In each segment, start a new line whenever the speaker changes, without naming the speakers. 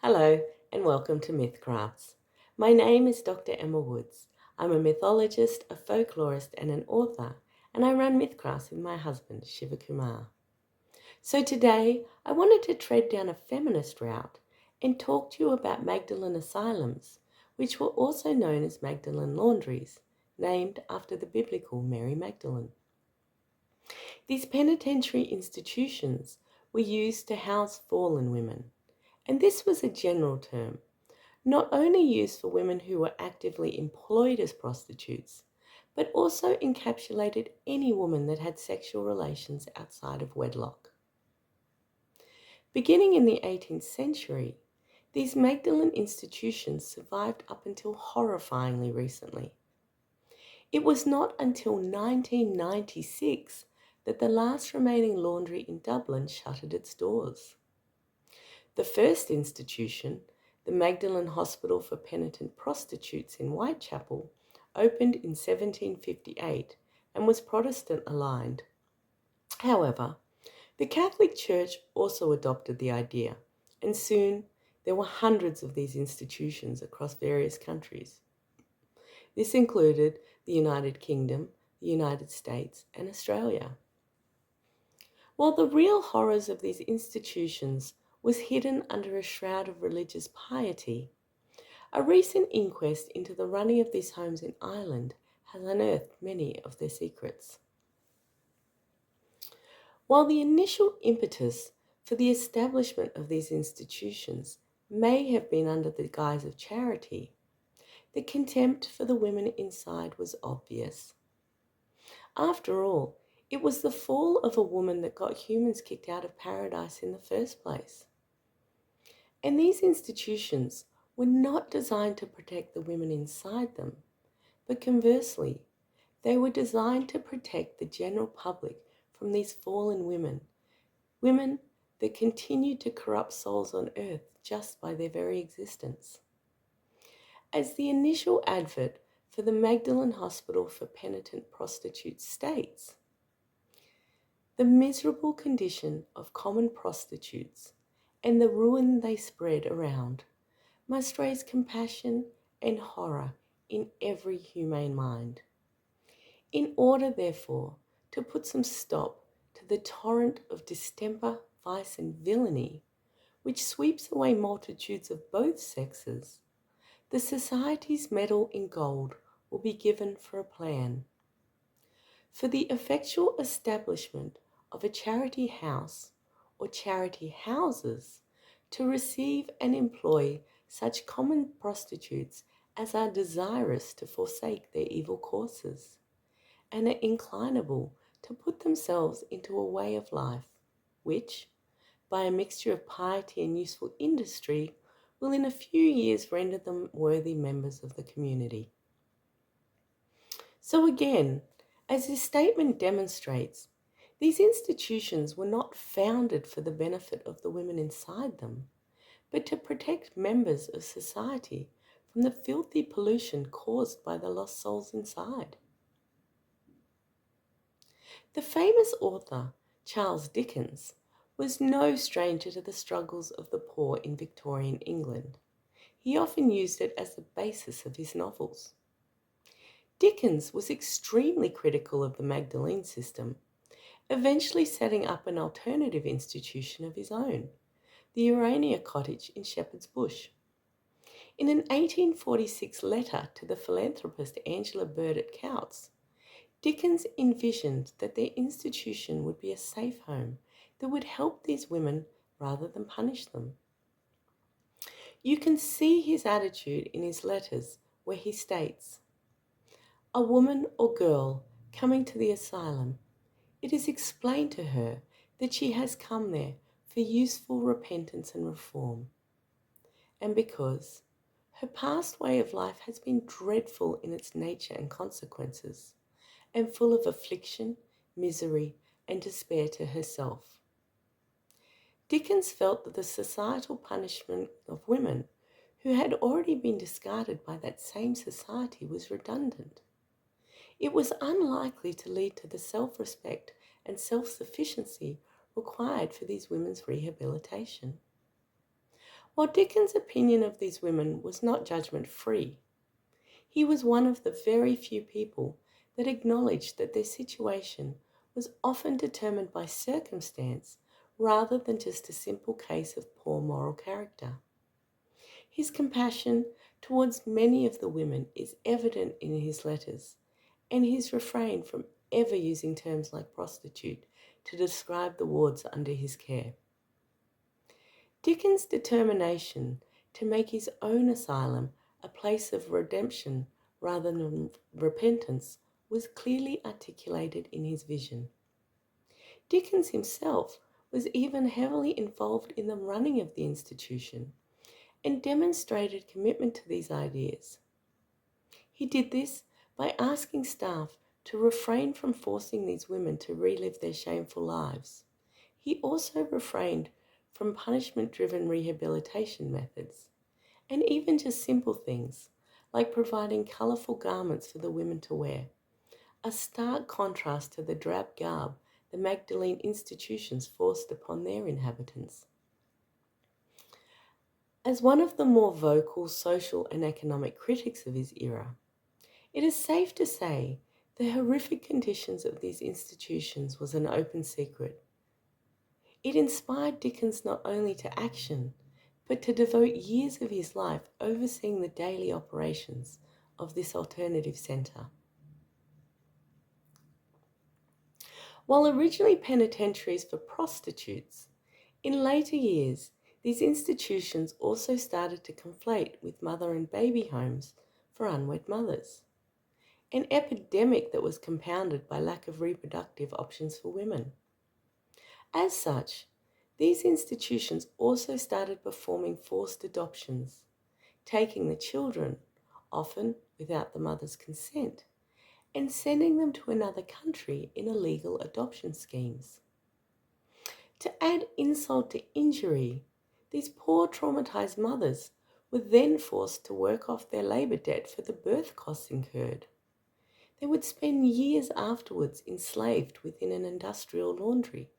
Hello and welcome to Mythcrafts. My name is Dr. Emma Woods. I'm a mythologist, a folklorist and an author, and I run Mythcrafts with my husband, Shiva Kumar. So today I wanted to tread down a feminist route and talk to you about Magdalene Asylums, which were also known as Magdalene laundries, named after the biblical Mary Magdalene. These penitentiary institutions were used to house fallen women, and this was a general term, not only used for women who were actively employed as prostitutes, but also encapsulated any woman that had sexual relations outside of wedlock. Beginning in the 18th century, these Magdalene institutions survived up until horrifyingly recently. It was not until 1996 that the last remaining laundry in Dublin shuttered its doors. The first institution, the Magdalene Hospital for Penitent Prostitutes in Whitechapel, opened in 1758 and was Protestant aligned. However, the Catholic Church also adopted the idea, and soon there were hundreds of these institutions across various countries. This included the United Kingdom, the United States, and Australia. While the real horrors of these institutions was hidden under a shroud of religious piety, a recent inquest into the running of these homes in Ireland has unearthed many of their secrets. While the initial impetus for the establishment of these institutions may have been under the guise of charity, the contempt for the women inside was obvious. After all, it was the fall of a woman that got humans kicked out of paradise in the first place. And these institutions were not designed to protect the women inside them, but conversely, they were designed to protect the general public from these fallen women, women that continued to corrupt souls on earth just by their very existence. As the initial advert for the Magdalene Hospital for Penitent Prostitutes states, the miserable condition of common prostitutes and the ruin they spread around must raise compassion and horror in every humane mind. In order, therefore, to put some stop to the torrent of distemper, vice, and villainy which sweeps away multitudes of both sexes, the Society's medal in gold will be given for a plan. For the effectual establishment of a charity house or charity houses to receive and employ such common prostitutes as are desirous to forsake their evil courses, and are inclinable to put themselves into a way of life which, by a mixture of piety and useful industry, will in a few years render them worthy members of the community. So again, as this statement demonstrates, these institutions were not founded for the benefit of the women inside them, but to protect members of society from the filthy pollution caused by the lost souls inside. The famous author Charles Dickens was no stranger to the struggles of the poor in Victorian England. He often used it as the basis of his novels. Dickens was extremely critical of the Magdalene system, eventually setting up an alternative institution of his own, the Urania Cottage in Shepherd's Bush. In an 1846 letter to the philanthropist Angela Bird at Coutts, Dickens envisioned that their institution would be a safe home that would help these women rather than punish them. You can see his attitude in his letters where he states, "A woman or girl coming to the asylum, it is explained to her that she has come there for useful repentance and reform, and because her past way of life has been dreadful in its nature and consequences, and full of affliction, misery, and despair to herself." Dickens felt that the societal punishment of women who had already been discarded by that same society was redundant. It was unlikely to lead to the self-respect and self-sufficiency required for these women's rehabilitation. While Dickens' opinion of these women was not judgment-free, he was one of the very few people that acknowledged that their situation was often determined by circumstance rather than just a simple case of poor moral character. His compassion towards many of the women is evident in his letters, and his refrain from ever using terms like prostitute to describe the wards under his care. Dickens' determination to make his own asylum a place of redemption rather than repentance was clearly articulated in his vision. Dickens himself was even heavily involved in the running of the institution and demonstrated commitment to these ideas. He did this by asking staff to refrain from forcing these women to relive their shameful lives. He also refrained from punishment-driven rehabilitation methods, and even just simple things like providing colourful garments for the women to wear, a stark contrast to the drab garb the Magdalene institutions forced upon their inhabitants. As one of the more vocal social and economic critics of his era, it is safe to say the horrific conditions of these institutions was an open secret. It inspired Dickens not only to action, but to devote years of his life overseeing the daily operations of this alternative centre. While originally penitentiaries for prostitutes, in later years these institutions also started to conflate with mother and baby homes for unwed mothers, an epidemic that was compounded by lack of reproductive options for women. As such, these institutions also started performing forced adoptions, taking the children, often without the mother's consent, and sending them to another country in illegal adoption schemes. To add insult to injury, these poor traumatized mothers were then forced to work off their labour debt for the birth costs incurred. They would spend years afterwards enslaved within an industrial laundry.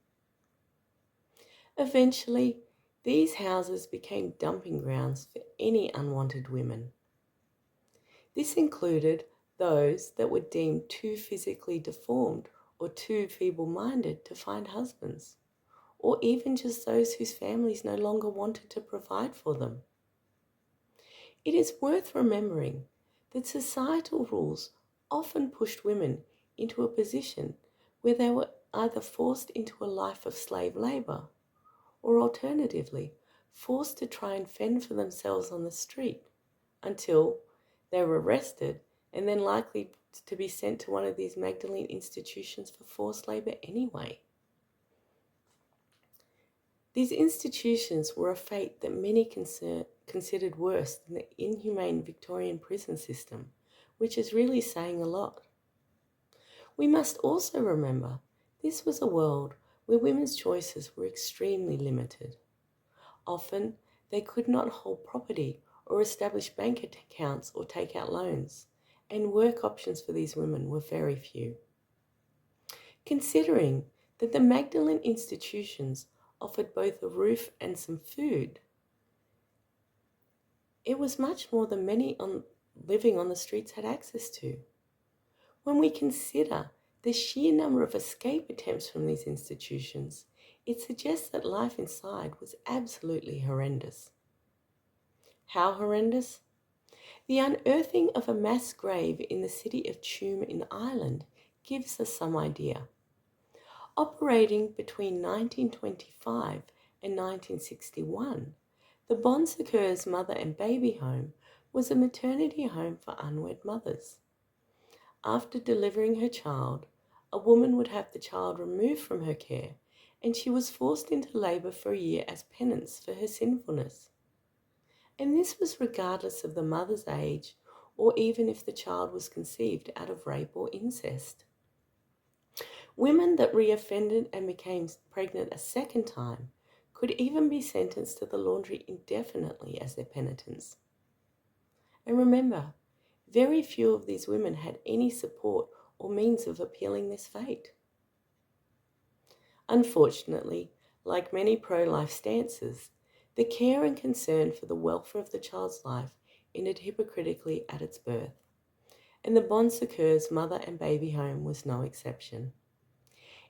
Eventually, these houses became dumping grounds for any unwanted women. This included those that were deemed too physically deformed or too feeble-minded to find husbands, or even just those whose families no longer wanted to provide for them. It is worth remembering that societal rules often pushed women into a position where they were either forced into a life of slave labour or alternatively forced to try and fend for themselves on the street until they were arrested and then likely to be sent to one of these Magdalene institutions for forced labour anyway. These institutions were a fate that many considered worse than the inhumane Victorian prison system, which is really saying a lot. We must also remember this was a world where women's choices were extremely limited. Often, they could not hold property or establish bank accounts or take out loans, and work options for these women were very few. Considering that the Magdalene institutions offered both a roof and some food, it was much more than many living on the streets had access to. When we consider the sheer number of escape attempts from these institutions, it suggests that life inside was absolutely horrendous. How horrendous? The unearthing of a mass grave in the city of Tuam in Ireland gives us some idea. Operating between 1925 and 1961, the Bon Secours Mother and Baby Home was a maternity home for unwed mothers. After delivering her child, a woman would have the child removed from her care, and she was forced into labour for a year as penance for her sinfulness. And this was regardless of the mother's age or even if the child was conceived out of rape or incest. Women that reoffended and became pregnant a second time could even be sentenced to the laundry indefinitely as their penitence. And remember, very few of these women had any support or means of appealing this fate. Unfortunately, like many pro-life stances, The care and concern for the welfare of the child's life ended hypocritically at its birth, and the Bon Secours mother and baby home was no exception.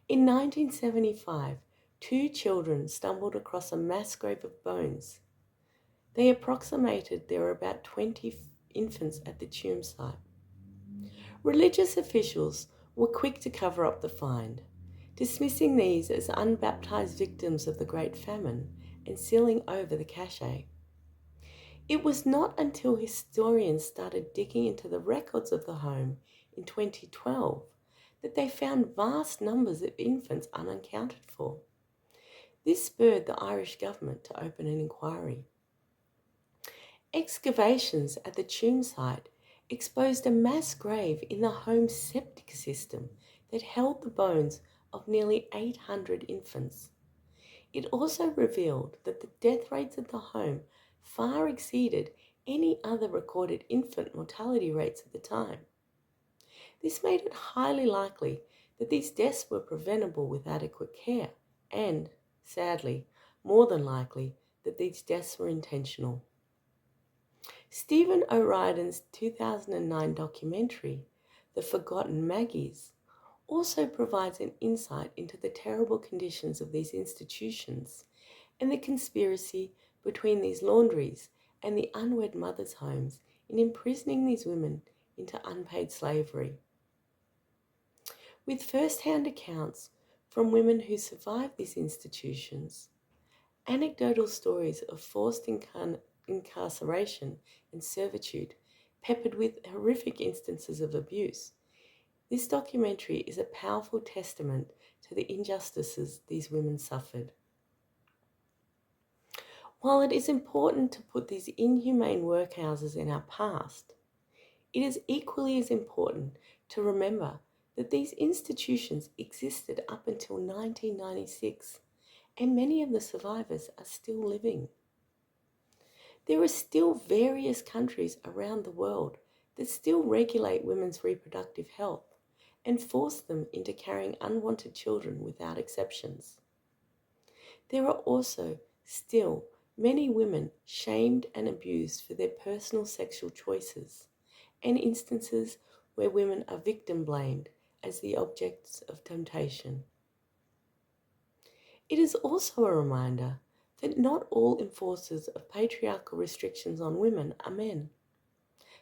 In 1975, two children stumbled across a mass grave of bones. They approximated there were about 20 infants at the tomb site. Religious officials were quick to cover up the find, dismissing these as unbaptized victims of the Great Famine and sealing over the cache. It was not until historians started digging into the records of the home in 2012 that they found vast numbers of infants unaccounted for. This spurred the Irish government to open an inquiry. Excavations at the tomb site exposed a mass grave in the home's septic system that held the bones of nearly 800 infants. It also revealed that the death rates at the home far exceeded any other recorded infant mortality rates at the time. This made it highly likely that these deaths were preventable with adequate care, and, sadly, more than likely that these deaths were intentional. Stephen O'Riordan's 2009 documentary, The Forgotten Maggies, also provides an insight into the terrible conditions of these institutions and the conspiracy between these laundries and the unwed mothers' homes in imprisoning these women into unpaid slavery. With first-hand accounts from women who survived these institutions, anecdotal stories of forced incarceration and servitude, peppered with horrific instances of abuse, this documentary is a powerful testament to the injustices these women suffered. While it is important to put these inhumane workhouses in our past, it is equally as important to remember that these institutions existed up until 1996, and many of the survivors are still living. There are still various countries around the world that still regulate women's reproductive health and force them into carrying unwanted children without exceptions. There are also still many women shamed and abused for their personal sexual choices, and instances where women are victim blamed as the objects of temptation. It is also a reminder that not all enforcers of patriarchal restrictions on women are men.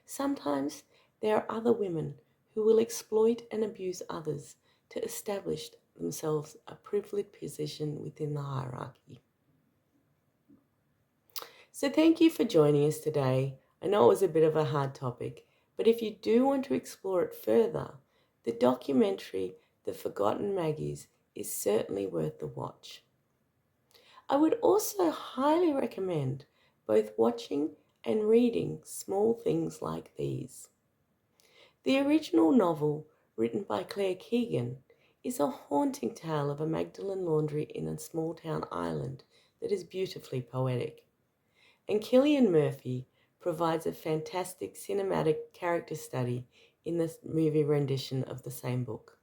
Sometimes there are other women who will exploit and abuse others to establish themselves a privileged position within the hierarchy. So thank you for joining us today. I know it was a bit of a hard topic, but if you do want to explore it further, the documentary The Forgotten Maggies is certainly worth the watch. I would also highly recommend both watching and reading Small Things Like These. The original novel, written by Claire Keegan, is a haunting tale of a Magdalene laundry in a small town Ireland that is beautifully poetic. And Cillian Murphy provides a fantastic cinematic character study in the movie rendition of the same book.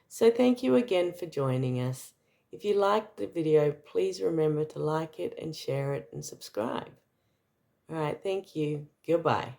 So thank you again for joining us. If you liked the video, please remember to like it and share it and subscribe. All right, thank you. Goodbye.